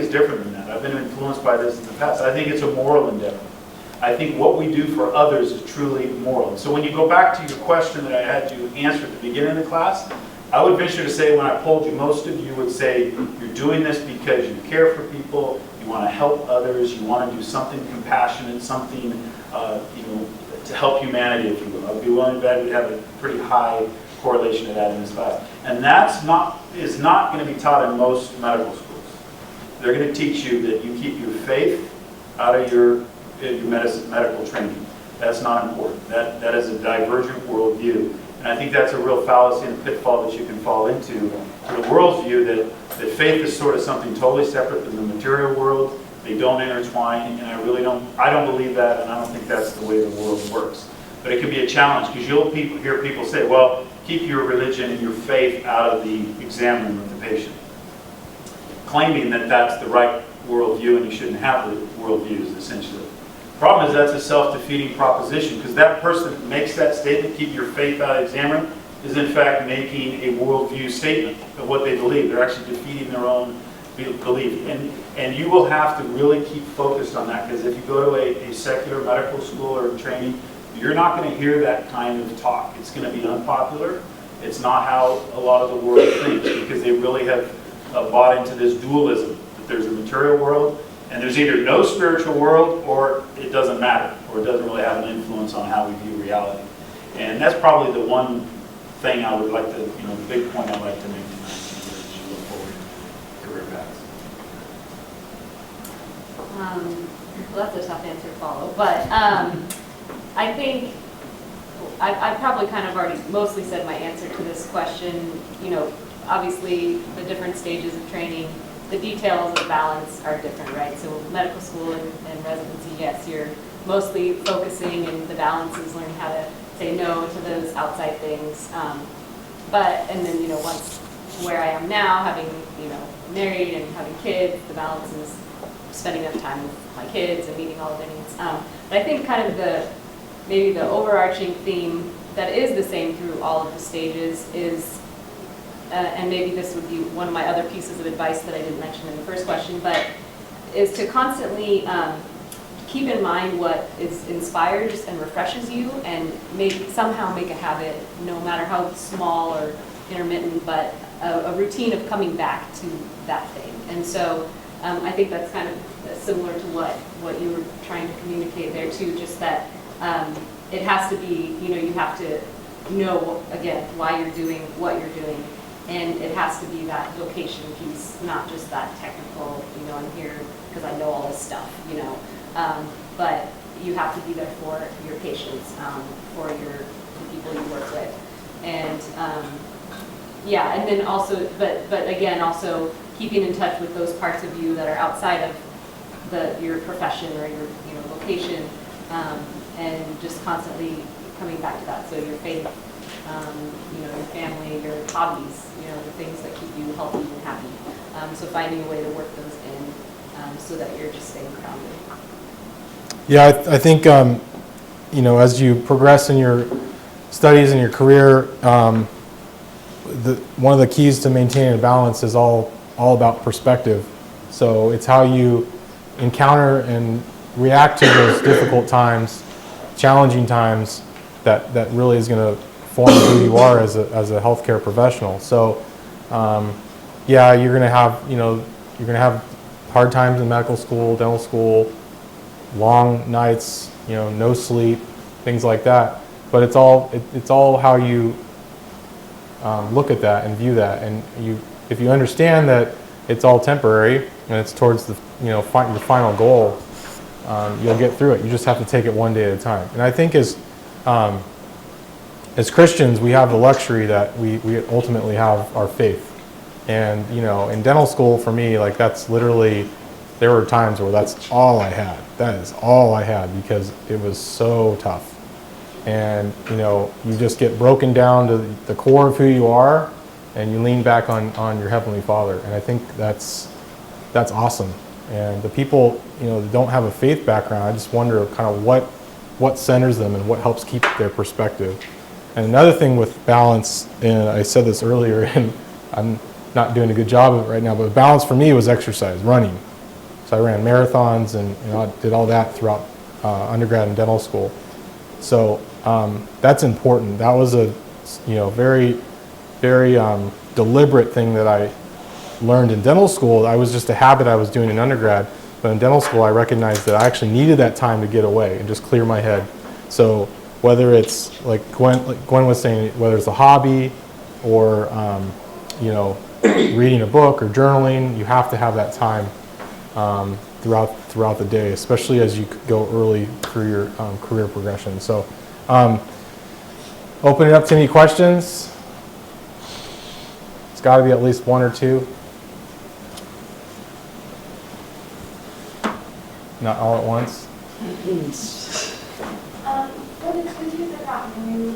different than that. I've been influenced by this in the past. I think it's a moral endeavor. I think what we do for others is truly moral. So when you go back to your question that I had you answer at the beginning of the class, I would venture to say when I polled you, most of you would say you're doing this because you care for people, you want to help others, you want to do something compassionate, something to help humanity, if you will. I'd be willing to bet we'd have a pretty high correlation to that in this class. And that's is not going to be taught in most medical schools. They're going to teach you that you keep your faith out of your medical training. That's not important. That is a divergent worldview. And I think that's a real fallacy and a pitfall that you can fall into. The world's view that faith is sort of something totally separate from the material world. They don't intertwine, and I don't believe that, and I don't think that's the way the world works. But it can be a challenge, because you'll hear people say, well, keep your religion and your faith out of the exam room of the patient, claiming that that's the right worldview and you shouldn't have the worldviews, essentially. The problem is that's a self-defeating proposition, because that person that makes that statement, keep your faith out of the exam room, is in fact making a worldview statement of what they believe. They're actually defeating their own belief. And you will have to really keep focused on that, because if you go to a secular medical school or training, you're not going to hear that kind of talk. It's going to be unpopular. It's not how a lot of the world thinks, because they really have bought into this dualism, that there's a material world, and there's either no spiritual world, or it doesn't matter, or it doesn't really have an influence on how we view reality. And that's probably the one thing I would like to, the big point I'd like to make tonight as you look forward to career paths. Well, that's a tough answer to follow, but I think I've probably kind of already mostly said my answer to this question. Obviously the different stages of training, the details of balance are different, right? So medical school and residency, yes, you're mostly focusing, and the balance is learning how to say no to those outside things. And then, once where I am now, having, married and having kids, the balance is spending enough time with my kids and meeting all of their needs. But I think kind of maybe the overarching theme that is the same through all of the stages is, and maybe this would be one of my other pieces of advice that I didn't mention in the first question, but is to constantly keep in mind what inspires and refreshes you, and somehow make a habit, no matter how small or intermittent, but a routine of coming back to that thing. And so I think that's kind of similar to what you were trying to communicate there too, just that it has to be, you have to know, again, why you're doing what you're doing. And it has to be that vocation piece, not just that technical, I'm here because I know all this stuff, but you have to be there for your patients, for the people you work with. And and then also, but again, also keeping in touch with those parts of you that are outside of your profession or your vocation, and just constantly coming back to that. So your faith, your family, your hobbies, the things that keep you healthy and happy. So finding a way to work those in so that you're just staying grounded. Yeah, I think, as you progress in your studies and your career, one of the keys to maintaining a balance is all about perspective. So it's how you encounter and react to those difficult times, challenging times, that really is going to form who you are as a healthcare professional. So, you're going to have hard times in medical school, dental school, long nights, no sleep, things like that. But it's all how you look at that and view that. And if you understand that it's all temporary and it's towards the your final goal, you'll get through it. You just have to take it one day at a time. And I think as Christians, we have the luxury that we ultimately have our faith. And, in dental school, for me, that's literally, there were times where that's all I had. That is all I had, because it was so tough. And, you just get broken down to the core of who you are, and you lean back on your Heavenly Father. And I think that's awesome. And the people, that don't have a faith background, I just wonder kind of what centers them and what helps keep their perspective. And another thing with balance, and I said this earlier, and I'm not doing a good job of it right now, but balance for me was exercise, running. So I ran marathons and I did all that throughout undergrad and dental school. So that's important. That was a very, very deliberate thing that I learned in dental school. I was just a habit I was doing in undergrad, but in dental school I recognized that I actually needed that time to get away and just clear my head. So whether it's like Gwen was saying, whether it's a hobby or reading a book or journaling, you have to have that time throughout the day, especially as you go early through your career progression. So open it up to any questions. It's got to be at least one or two. Not all at once. For the two of you that got married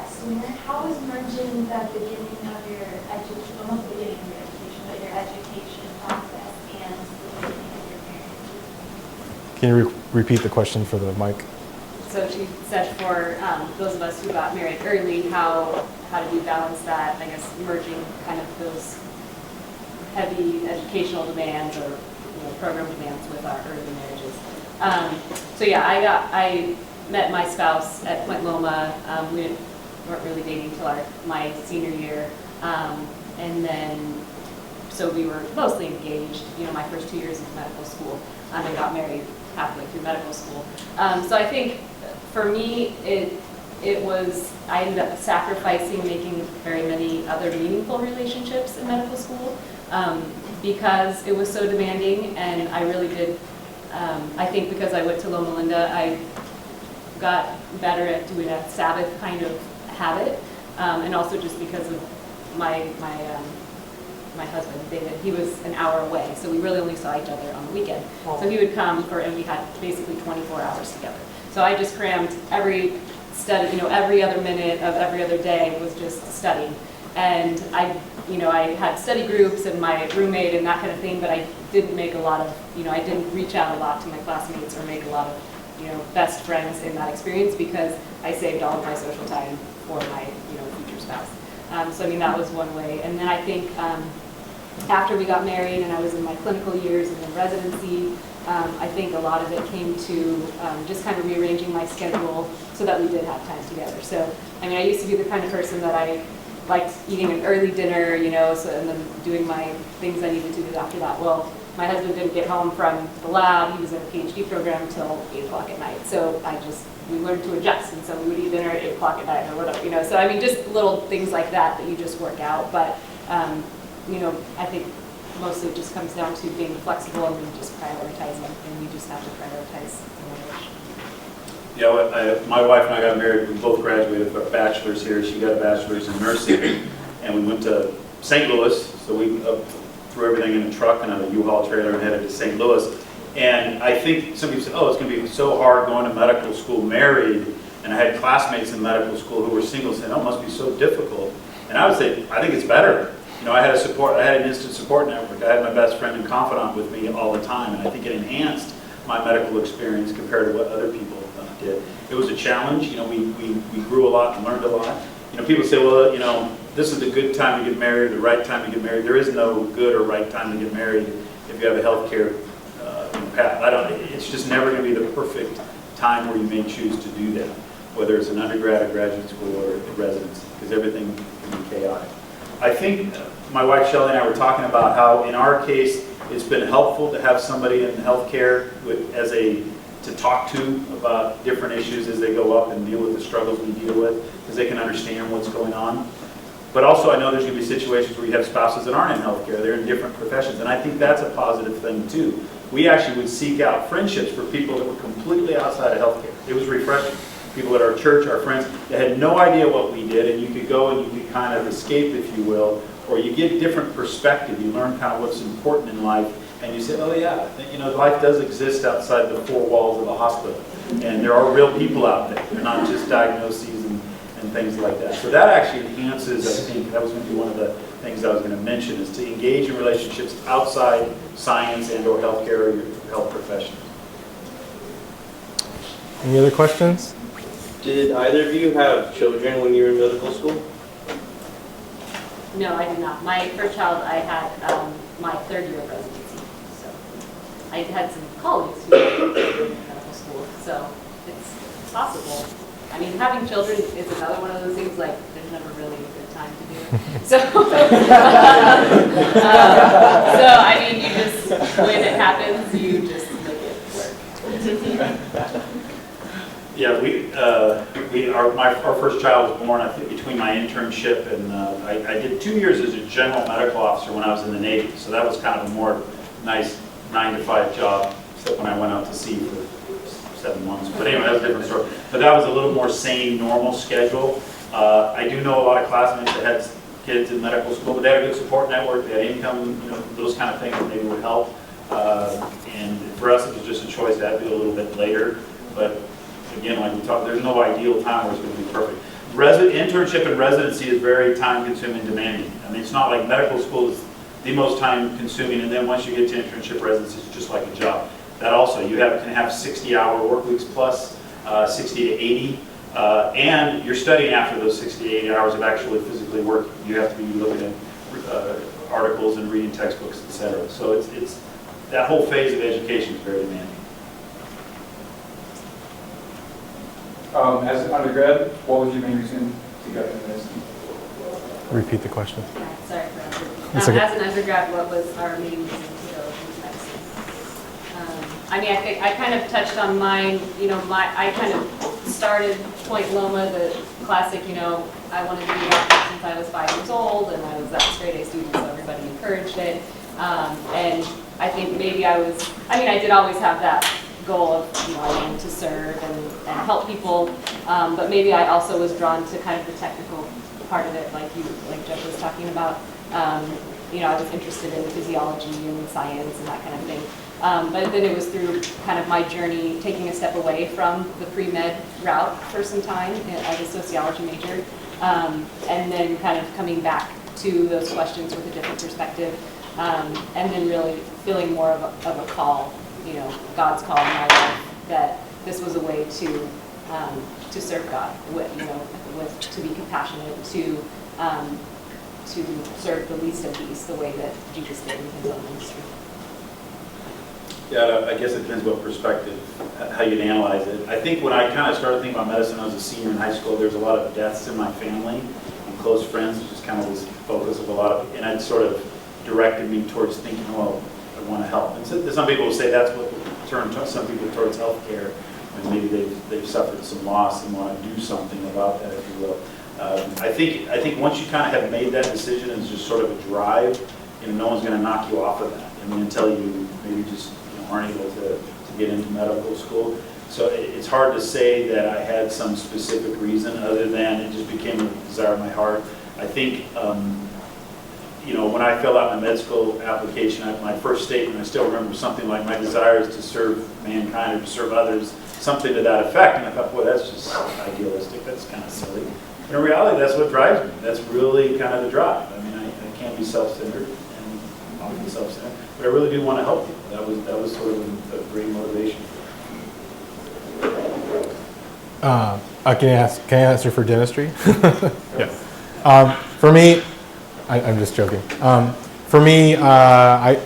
sooner, how was merging the beginning of your education, well, not the beginning of your education, but your education process and the beginning of your marriage? Can you repeat the question for the mic? So she said for those of us who got married early, how did we balance that, I guess, merging kind of those heavy educational demands or program demands with our early marriages. So yeah, I met my spouse at Point Loma. We weren't really dating till my senior year, and then so we were mostly engaged. My first 2 years of medical school, and I got married halfway through medical school. So I think for me, it was I ended up sacrificing making very many other meaningful relationships in medical school. Because it was so demanding, and I really did, I think because I went to Loma Linda, I got better at doing a Sabbath kind of habit, and also just because of my husband, David. He was an hour away, so we really only saw each other on the weekend. So he would come and we had basically 24 hours together. So I just crammed every study, every other minute of every other day was just studying. And I had study groups and my roommate and that kind of thing, but I didn't make a lot of, I didn't reach out a lot to my classmates or make a lot of, best friends in that experience because I saved all of my social time for my, future spouse. So that was one way. And then I think after we got married and I was in my clinical years and in residency, I think a lot of it came to just kind of rearranging my schedule so that we did have time together. So, I used to be the kind of person that I liked eating an early dinner, and then doing my things I needed to do after that. Well, my husband didn't get home from the lab. He was in a PhD program until 8 o'clock at night. So we learned to adjust. And so we would eat dinner at 8 o'clock at night or whatever, So, just little things like that you just work out. But, I think mostly it just comes down to being flexible and then just prioritizing. And we just have to prioritize marriage. Yeah, my wife and I got married. We both graduated with our bachelor's here. She got a bachelor's in nursing, and we went to St. Louis. So we threw everything in a truck and a U-Haul trailer and headed to St. Louis. And I think some people said, "Oh, it's going to be so hard going to medical school married." And I had classmates in medical school who were single saying, "Oh, it must be so difficult." And I would say, I think it's better. I had an instant support network. I had my best friend and confidant with me all the time, and I think it enhanced my medical experience compared to what other people did. It was a challenge. We grew a lot and learned a lot. People say, well, this is the good time to get married, the right time to get married. There is no good or right time to get married if you have a healthcare path. It's just never going to be the perfect time where you may choose to do that, whether it's an undergrad or graduate school or residency, because everything can be chaotic. I think my wife Shelley and I were talking about how, in our case, it's been helpful to have somebody in healthcare to talk to about different issues as they go up and deal with the struggles we deal with, because they can understand what's going on. But also, I know there's going to be situations where you have spouses that aren't in healthcare; they're in different professions, and I think that's a positive thing too. We actually would seek out friendships for people that were completely outside of healthcare. It was refreshing. People at our church, our friends, they had no idea what we did, and you could go and you could kind of escape, if you will, or you get different perspective. You learn kind of what's important in life, and you say, oh yeah, life does exist outside the four walls of a hospital, and there are real people out there. They're not just diagnoses and things like that. So that actually enhances, I think, that was going to be one of the things I was going to mention, is to engage in relationships outside science and or healthcare or your health profession. Any other questions? Did either of you have children when you were in medical school? No, I did not. My first child, I had my third year of residency. So I had some colleagues who were in medical school, so it's possible. I mean, having children is another one of those things, like, there's never really a good time to do it. So, I mean, you just, when it happens, you just make it work. Yeah, our first child was born, I think, between my internship and I did 2 years as a general medical officer when I was in the Navy. So that was kind of a more nice 9-to-5 job, except when I went out to sea for 7 months. But anyway, that's a different story. But that was a little more sane, normal schedule. I do know a lot of classmates that had kids in medical school, but they had a good support network, they had income, those kind of things that maybe would help. And for us, it was just a choice that had to be a little bit later. But again, like we talked, there's no ideal time where it's going to be perfect. Internship and residency is very time-consuming and demanding. I mean, it's not like medical school is the most time-consuming, and then once you get to internship residency, it's just like a job. That also, you can have 60-hour work weeks plus 60 to 80, and you're studying after those 60 to 80 hours of actually physically working. You have to be looking at articles and reading textbooks, etc. So it's that whole phase of education is very demanding. As an undergrad, what was your main reason to go into medicine? Repeat the question. Yeah, sorry for interrupting. It's okay. As an undergrad, what was our main reason to go into medicine? I mean, I think I kind of touched on mine. I kind of started Point Loma, the classic, I wanted to be a doctor since I was 5 years old, and I was that straight A student, so everybody encouraged it. And I think maybe I did always have that goal of, I wanted to serve and help people, but maybe I also was drawn to kind of the technical part of it, like Jeff was talking about. I was interested in physiology and science and that kind of thing. But then it was through kind of my journey taking a step away from the pre-med route for some time as a sociology major, and then kind of coming back to those questions with a different perspective, and then really feeling more of a call, God's call in my life, that this was a way to serve God, to be compassionate, to serve the least of these, the way that Jesus did in his own ministry. Yeah, I guess it depends what perspective, how you'd analyze it. I think when I kind of started thinking about medicine, I was a senior in high school. There's a lot of deaths in my family and close friends, which is kind of this focus of a lot of, and it sort of directed me towards thinking, well, I want to help. And so, some people will say that's what turned some people towards healthcare, when maybe they've suffered some loss and want to do something about that, if you will. I think once you kind of have made that decision, and it's just sort of a drive, no one's going to knock you off of that. I mean, until you maybe just aren't able to get into medical school. So it's hard to say that I had some specific reason other than it just became a desire of my heart. I think, when I filled out my med school application, my first statement, I still remember something like, my desire is to serve mankind or to serve others, something to that effect. And I thought, boy, that's just idealistic. That's kind of silly. But in reality, that's what drives me. That's really kind of the drive. I mean, I can't be self-centered and often self-centered, but I really do want to help people. That was sort of a great motivation. Can I answer for dentistry? Yeah. For me, I'm just joking. For me, I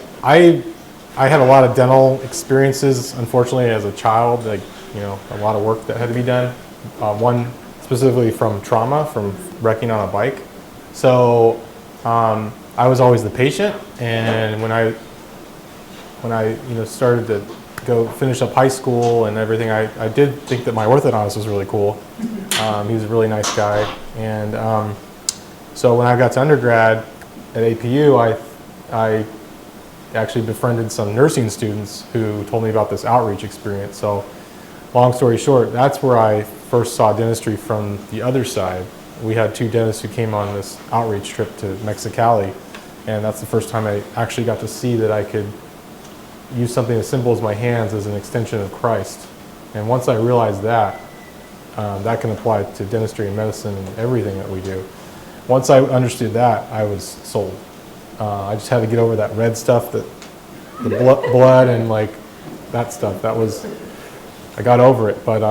had a lot of dental experiences, unfortunately, as a child. Like, a lot of work that had to be done. One specifically from trauma, from wrecking on a bike. So I was always the patient, and when I started to go finish up high school and everything, I did think that my orthodontist was really cool. He was a really nice guy, and so when I got to undergrad at APU, I actually befriended some nursing students who told me about this outreach experience. So long story short, that's where I first saw dentistry from the other side. We had 2 dentists who came on this outreach trip to Mexicali, and that's the first time I actually got to see that I could use something as simple as my hands as an extension of Christ. And once I realized that, that can apply to dentistry and medicine and everything that we do. once I understood that, I was sold. I just had to get over that red stuff, the blood and like that stuff. I got over it. But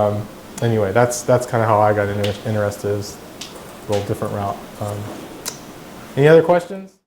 anyway, that's kind of how I got interested. Is a little different route. Any other questions?